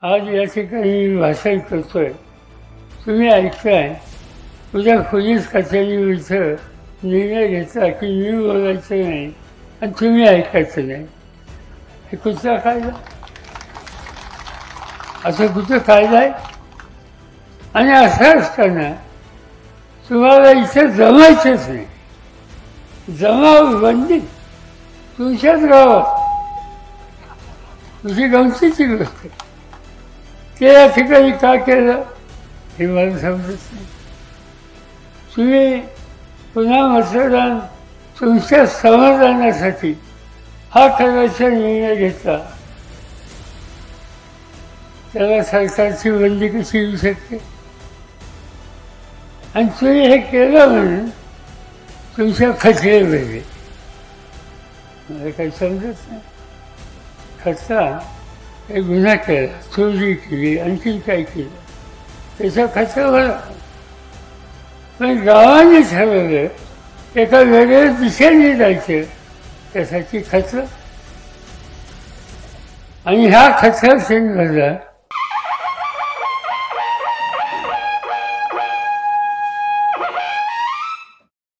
आज या ठिकाणी भाषण करतोय, तुम्ही ऐकताय. उद्या पोलीस कचेरी इथं निर्णय घेतला की मी बोलायचं नाही आणि तुम्ही ऐकायचं नाही. हे कुठचा कायदा? असं कुठं कायदा आहे? आणि असं असताना तुम्हाला इथं जमायचंच नाही. जमाव बंदी तुमच्याच गावात. तुझी गमतीची गोष्ट. ते या ठिकाणी का केलं हे मला समजत नाही. तुम्ही पुन्हा मतदान तुमच्या समाधानासाठी हा करायचा निर्णय घेतला, त्याला सरकारची बंदी कशी येऊ शकते? आणि तुम्ही हे केलं म्हणून तुमच्या खचले वेगळे. मला काही समजत नाही. खचला एक गुन्हा केला, चोरी केली, आणखी काय केलं, त्याचा खचला बरा. पण गावाने ठरवलं एका वेगळ्या दिशेने जायचं, त्यासाठी खचलं. आणि ह्या खचला सेंटरला